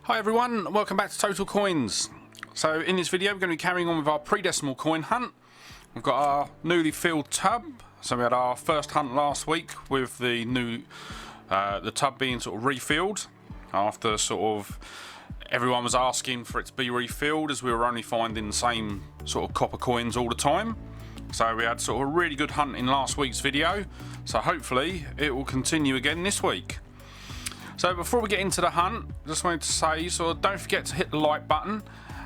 Hi everyone, welcome back to Total Coins. So in this video we're going to be carrying on with our pre-decimal coin hunt. We've got our newly filled tub. So we had our first hunt last week with the new the tub being sort of refilled after sort of everyone was asking for it to be refilled, as we were only finding the same sort of copper coins all the time. So we had sort of a really good hunt in last week's video, so hopefully it will continue again this week. So before we get into the hunt, just wanted to say, don't forget to hit the like button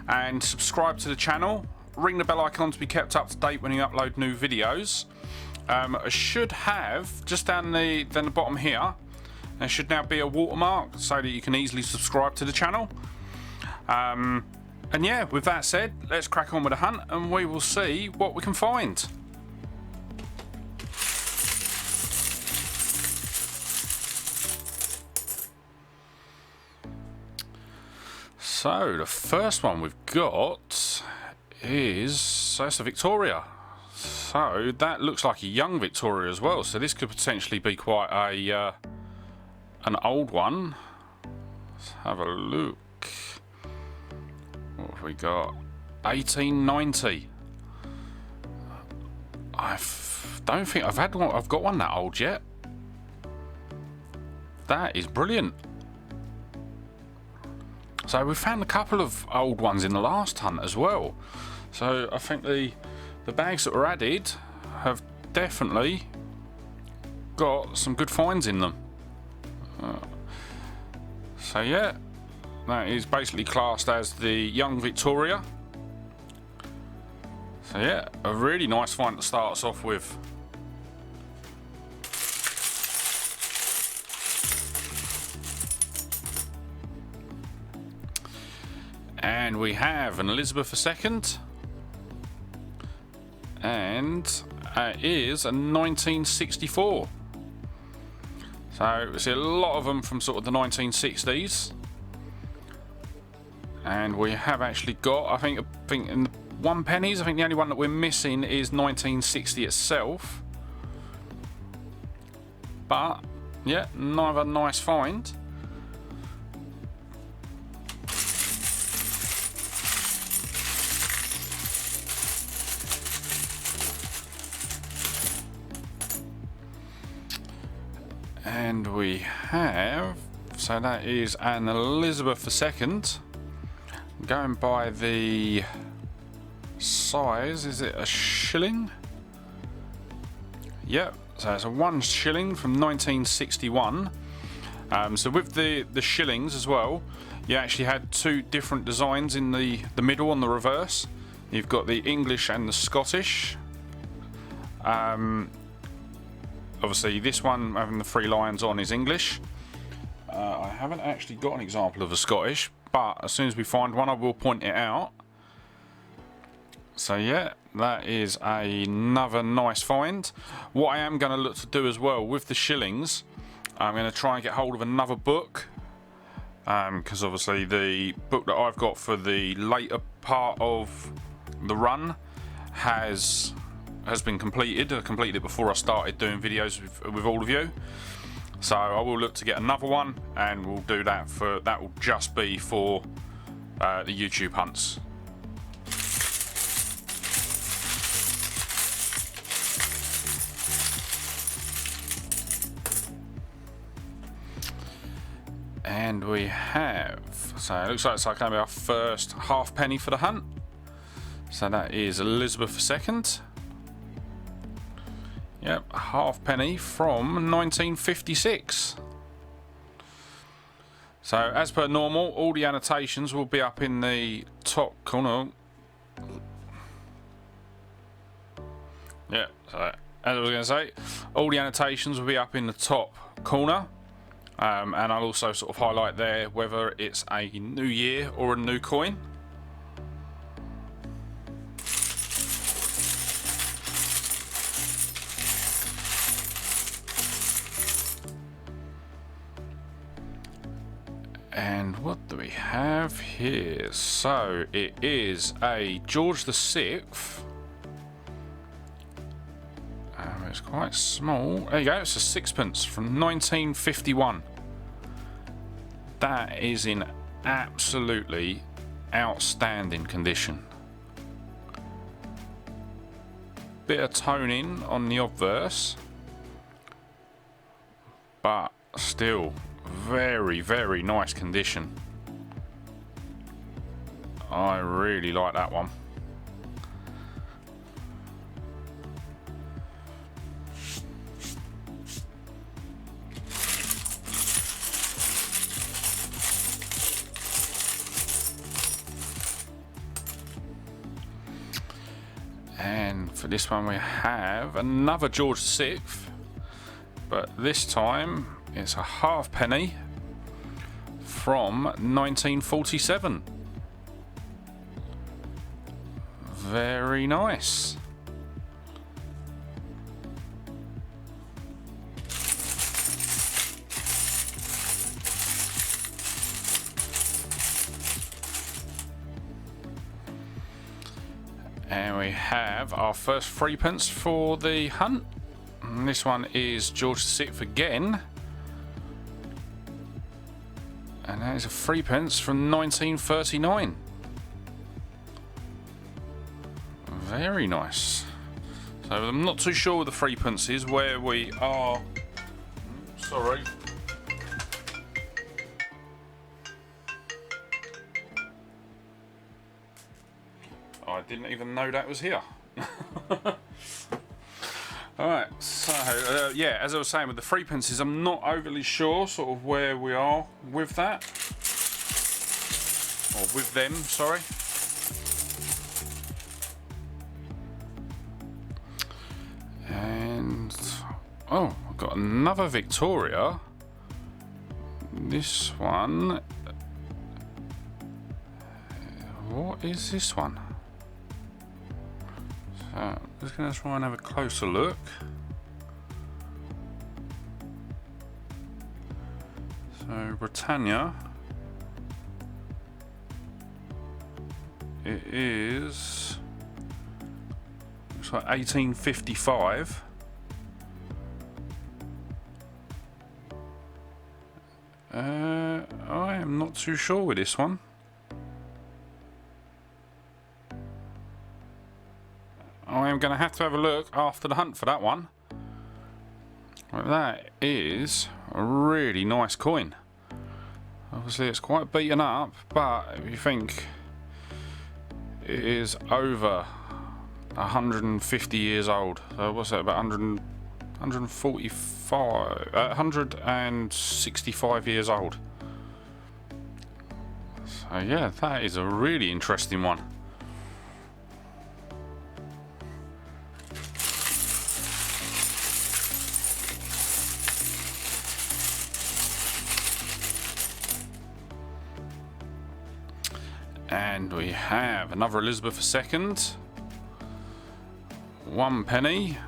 and subscribe to the channel. Ring the bell icon to be kept up to date when you upload new videos. I should have, just down the bottom here, there should now be a watermark so that you can easily subscribe to the channel. And yeah, with that said, let's crack on with the hunt and we will see what we can find. So the first one we've got is, it's a Victoria. So that looks like a young Victoria as well. So this could potentially be quite a an old one. Let's have a look. What have we got? 1890. I don't think I've got one that old yet. That is brilliant. So we found a couple of old ones in the last hunt as well. So I think the bags that were added have definitely got some good finds in them. So yeah, that is basically classed as the young Victoria. So yeah, a really nice find to start us off with. And we have an Elizabeth II, and it is a 1964. So we see a lot of them from sort of the 1960s, and we have actually got, I think in the 1 pennies, I think the only one that we're missing is 1960 itself. But yeah, another nice find. And we have, so that is an Elizabeth II. Going by the size, is it a shilling? Yep, so it's a 1 shilling from 1961. So with the shillings as well, you actually had 2 different designs in the middle on the reverse. You've got the English and the Scottish. Obviously this one having the 3 lions on is English. I haven't actually got an example of a Scottish, but as soon as we find one I will point it out. So yeah, that is another nice find. What I am going to look to do as well with the shillings, I'm going to try and get hold of another book, because obviously the book that I've got for the later part of the run has been completed. I completed it before I started doing videos with all of you. So I will look to get another one, and we'll do that that will just be for the YouTube hunts. And we have, so it looks like it's going to be our first half penny for the hunt. So that is Elizabeth II. Yep, half penny from 1956. So as per normal, all the annotations will be up in the top corner. Yeah, so as I was going to say, all the annotations will be up in the top corner. And I'll also sort of highlight there whether it's a new year or a new coin. And what do we have here? So it is a George VI. It's quite small. There you go, it's a 6pence from 1951. That is in absolutely outstanding condition. Bit of toning on the obverse, but still very, very nice condition. I really like that one. And for this one we have another George VI, but this time it's a halfpenny from 1947. Very nice. And we have our first threepence for the hunt. And this one is George VI again. And that is a threepence from 1939. Very nice. So I'm not too sure with the threepences where we are. Sorry. I didn't even know that was here. Alright, so yeah, as I was saying with the threepences, I'm not overly sure sort of where we are with that. Or with them, sorry. And oh, I've got another Victoria. This one. What is this one? So I'm just going to try and have a closer look. So Britannia. It is. Looks like 1855. I am not too sure with this one. I am going to have a look after the hunt for that one. Well, that is a really nice coin. Obviously it's quite beaten up, but if you think it is over 150 years old, so what's that, about 165 years old. So yeah, that is a really interesting one. And we have another Elizabeth II, 1 penny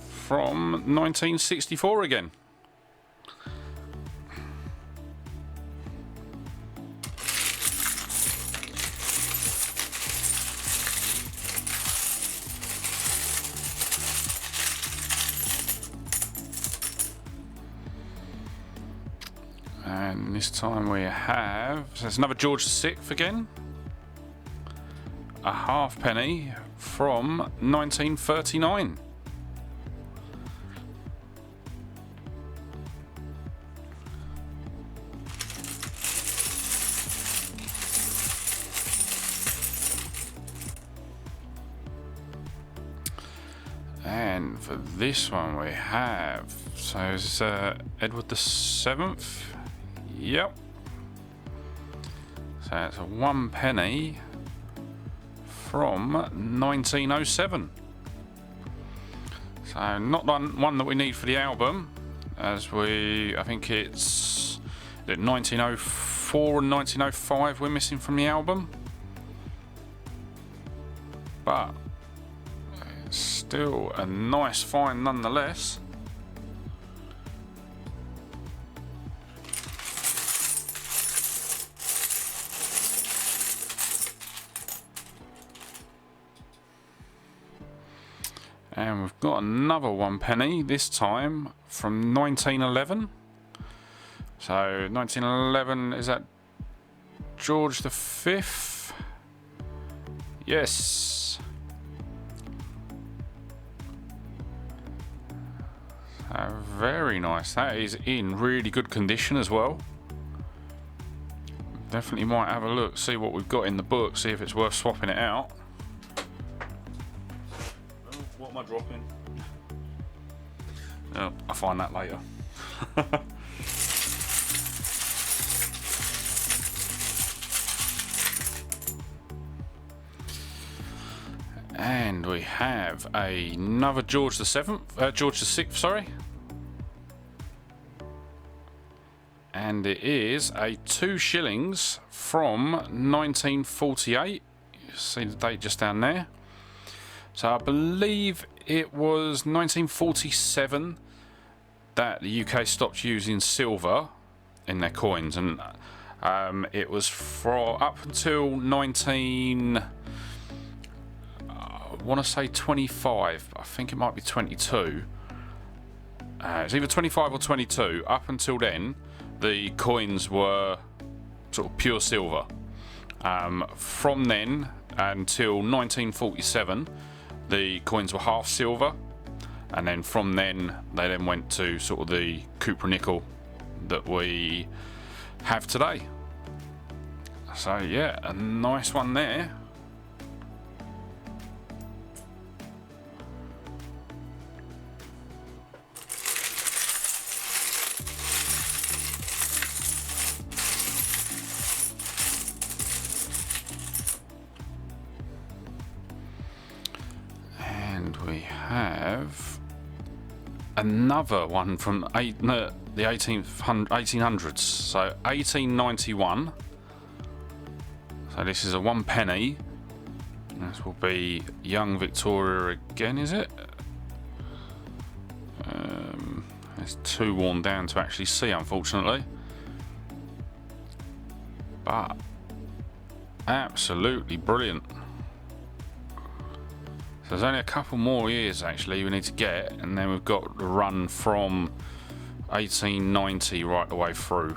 from 1964 again. And this time we have, so it's another George VI again. A halfpenny from 1939. And for this one we have, so is this Edward the 7th? Yep. So it's a 1 penny from 1907. So not one that we need for the album, as I think it's 1904 and 1905 we're missing from the album, but it's still a nice find nonetheless. And we've got another 1 penny, this time from 1911. So 1911, is that George V. Yes. Very nice. That is in really good condition as well. Definitely might have a look, see what we've got in the book, see if it's worth swapping it out. Oh, what am I dropping? Oh, I'll find that later. And we have another George the VI, sorry. And it is a 2 shillings from 1948. You see the date just down there. So I believe it was 1947 that the UK stopped using silver in their coins, and it was up until 19. I want to say 25. I think it might be 22. It's either 25 or 22. Up until then, the coins were sort of pure silver. From then until 1947, the coins were half silver, and then from then they then went to sort of the copper nickel that we have today. So yeah, a nice one there. We have another one from the 1800s, so 1891. So this is a 1 penny. This will be Young Victoria again, is it? It's too worn down to actually see, unfortunately. But absolutely brilliant. So there's only a couple more years actually we need to get, and then we've got the run from 1890 right the way through.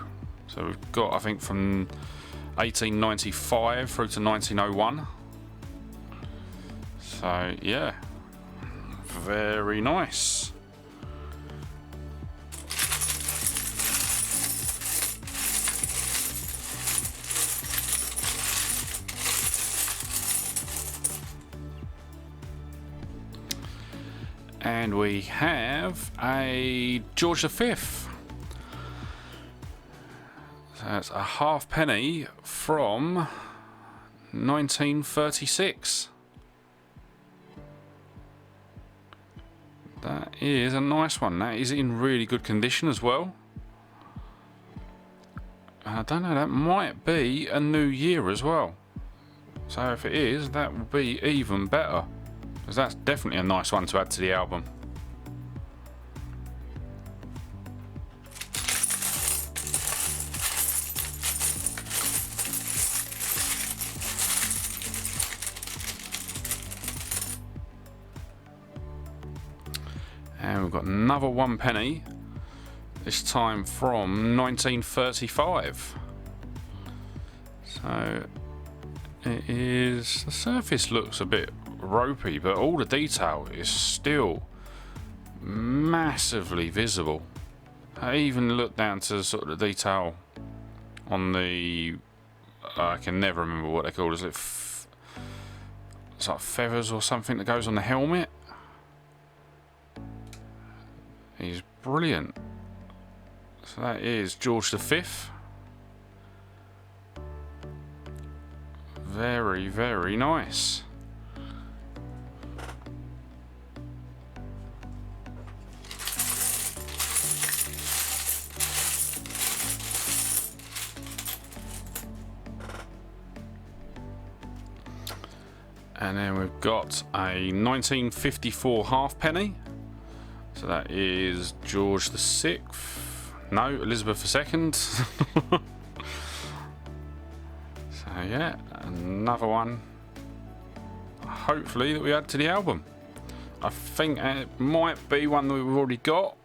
So we've got, I think, from 1895 through to 1901. So yeah, very nice. And we have a George V. So that's a half penny from 1936. That is a nice one. That is in really good condition as well. I don't know, that might be a new year as well. So if it is, that will be even better, because that's definitely a nice one to add to the album. And we've got another 1 penny, this time from 1935. So it is, the surface looks a bit ropey, but all the detail is still massively visible. I even look down to sort of the detail on the, I can never remember what they're called. Is it it's like feathers or something that goes on the helmet? He's brilliant. So that is George V. Very, very nice. And then we've got a 1954 halfpenny. So that is George VI. No, Elizabeth II. So yeah, another one, hopefully, that we add to the album. I think it might be one that we've already got.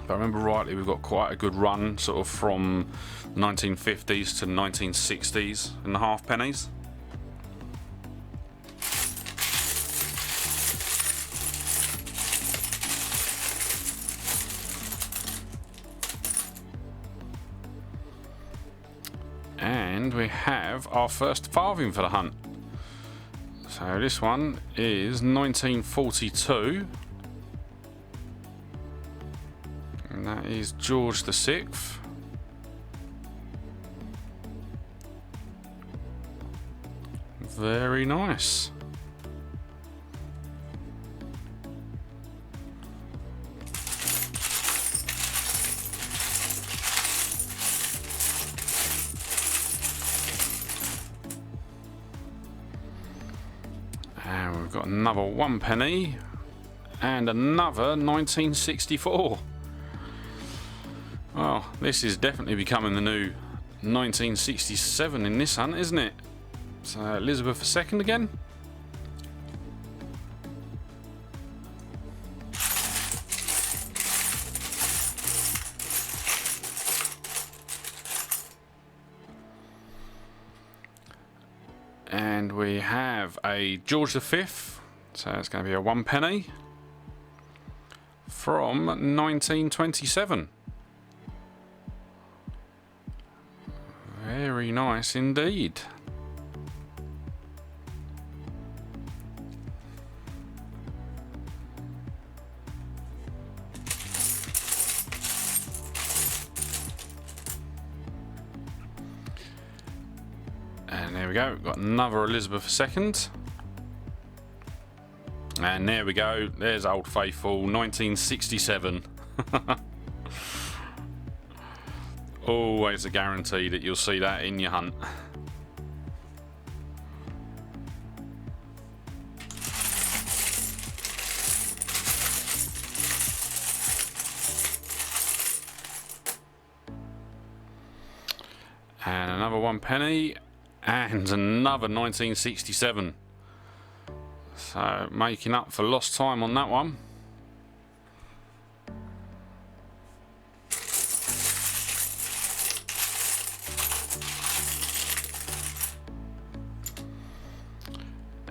If I remember rightly, we've got quite a good run, sort of from 1950s to 1960s in the half pennies. And we have our first farthing for the hunt. So this one is 1942. And that is George VI. Very nice. And we've got another 1 penny and another 1964. Well, this is definitely becoming the new 1967 in this hunt, isn't it? So Elizabeth II again. And we have a George V, so it's going to be a 1 penny from 1927. Very nice indeed. And there we go, we've got another Elizabeth II. And there we go, there's Old Faithful, 1967. Always a guarantee that you'll see that in your hunt. And another 1 penny and another 1967. So making up for lost time on that one.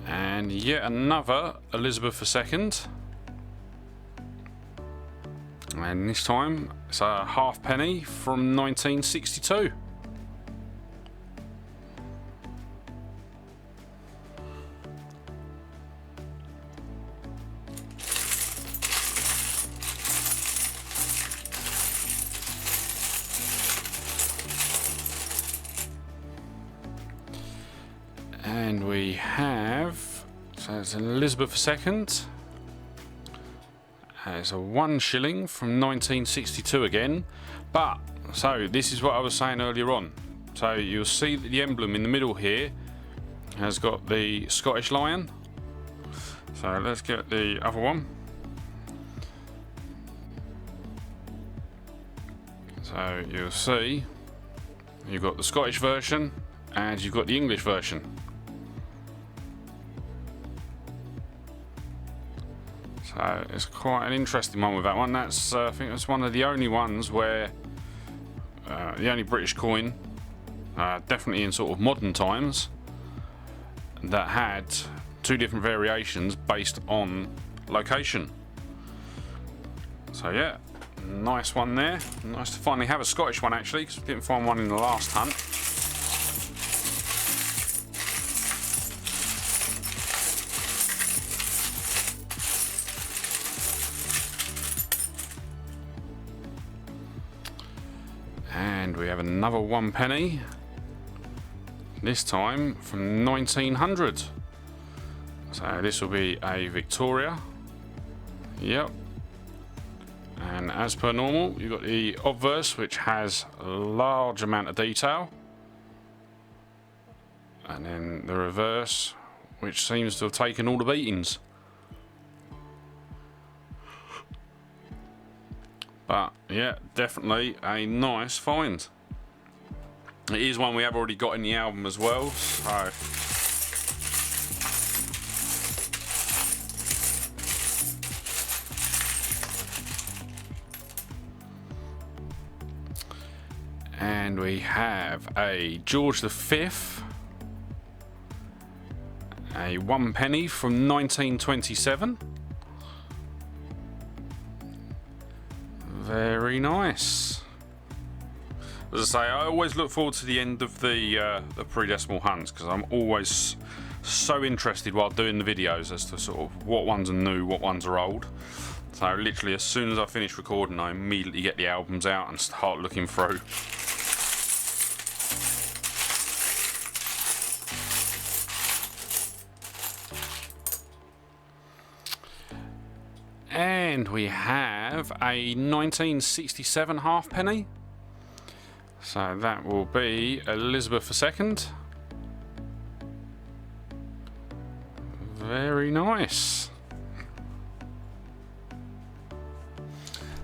And yet another Elizabeth II. And this time it's a half penny from 1962. And we have, so it's an Elizabeth II. It's a 1 shilling from 1962 again. But, so this is what I was saying earlier on. So you'll see that the emblem in the middle here has got the Scottish lion. So let's get the other one. So you'll see you've got the Scottish version and you've got the English version. So it's quite an interesting one with that one. That's I think that's one of the only ones where the only British coin, definitely in sort of modern times, that had 2 different variations based on location. So yeah, nice one there. Nice to finally have a Scottish one actually, because we didn't find one in the last hunt. And we have another 1 penny, this time from 1900. So this will be a Victoria. Yep. And as per normal, you've got the obverse, which has a large amount of detail. And then the reverse, which seems to have taken all the beatings. But yeah, definitely a nice find. It is one we have already got in the album as well, so And we have a George V, a 1 penny from 1927. Very nice. As I say, I always look forward to the end of the pre-decimal hunts, because I'm always so interested while doing the videos as to sort of what ones are new, what ones are old. So literally as soon as I finish recording, I immediately get the albums out and start looking through. And we have a 1967 halfpenny. So that will be Elizabeth II. Very nice.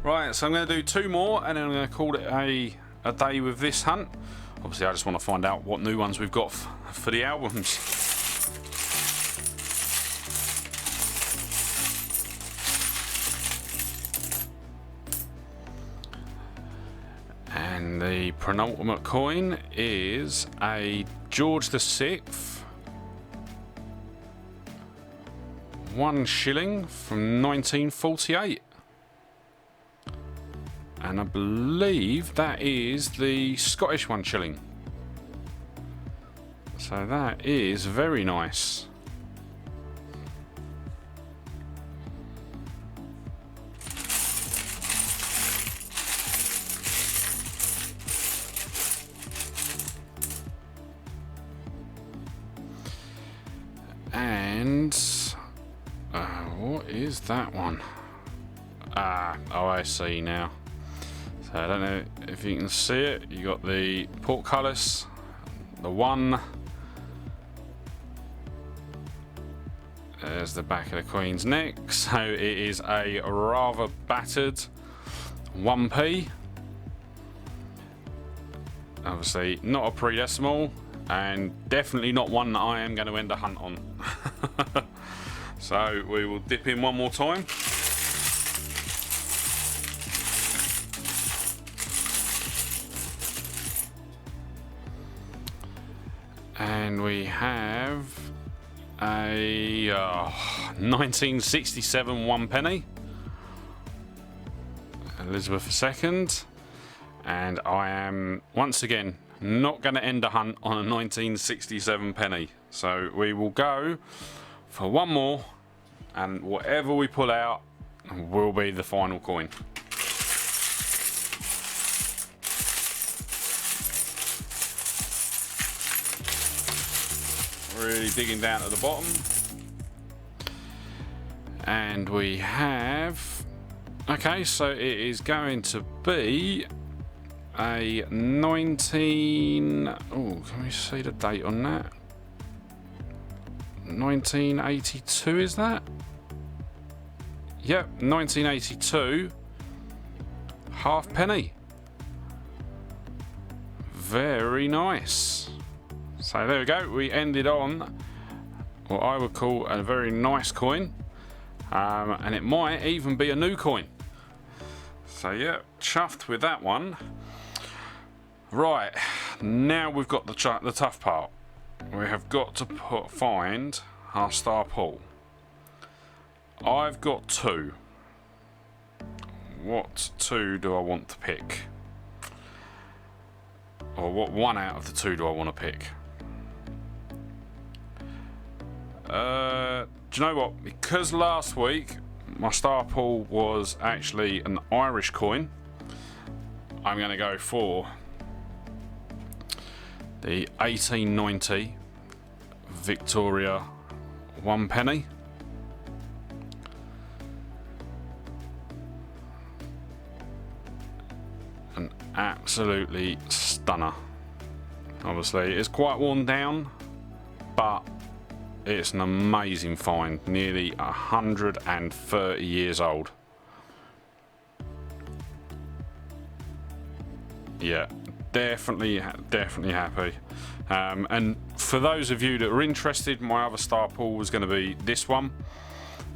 Right, so I'm going to do 2 more and then I'm going to call it a day with this hunt. Obviously I just want to find out what new ones we've got for the albums. And the penultimate coin is a George VI, 1 shilling from 1948. And I believe that is the Scottish 1 shilling. So that is very nice. And what is that one? Oh, I see now. So I don't know if you can see it. You got the portcullis, the 1. There's the back of the Queen's neck. So it is a rather battered 1p. Obviously not a pre-decimal, and definitely not one that I am going to end a hunt on. So we will dip in one more time. And we have a 1967 1 penny, Elizabeth II, and I am once again not going to end a hunt on a 1967 penny. So we will go for one more, and whatever we pull out will be the final coin. Really digging down at the bottom. And we have, okay, so it is going to be a 19, oh, can we see the date on that? 1982, is that? Yep, 1982 halfpenny. Very nice. So there we go, we ended on what I would call a very nice coin, and it might even be a new coin. So yeah, chuffed with that one. Right, now we've got the tough part. We have got to find our star pool. I've got 2. What 2 do I want to pick? Or what 1 out of the 2 do I want to pick? Do you know what? Because last week my star pool was actually an Irish coin, I'm going to go for the 1890 Victoria 1 penny. An absolutely stunner. Obviously it's quite worn down, but it's an amazing find. Nearly 130 years old. Yeah, definitely happy. And for those of you that are interested, my other star pool was going to be this one.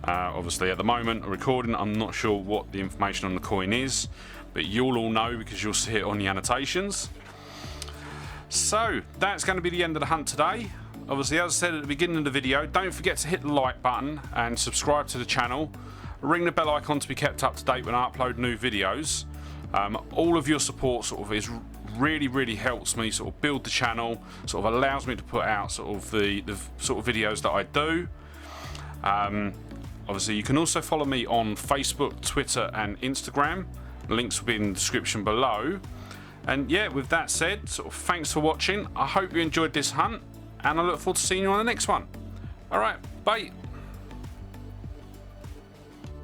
Obviously at the moment recording, I'm not sure what the information on the coin is, but you'll all know because you'll see it on the annotations. So that's going to be the end of the hunt today. Obviously, as I said at the beginning of the video, don't forget to hit the like button and subscribe to the channel. Ring the bell icon to be kept up to date when I upload new videos. All of your support is really helps me build the channel, allows me to put out the videos that I do. Obviously, you can also follow me on Facebook, Twitter and Instagram. Links will be in the description below. And yeah, with that said, thanks for watching. I hope you enjoyed this hunt, and I look forward to seeing you on the next one. Alright, bye.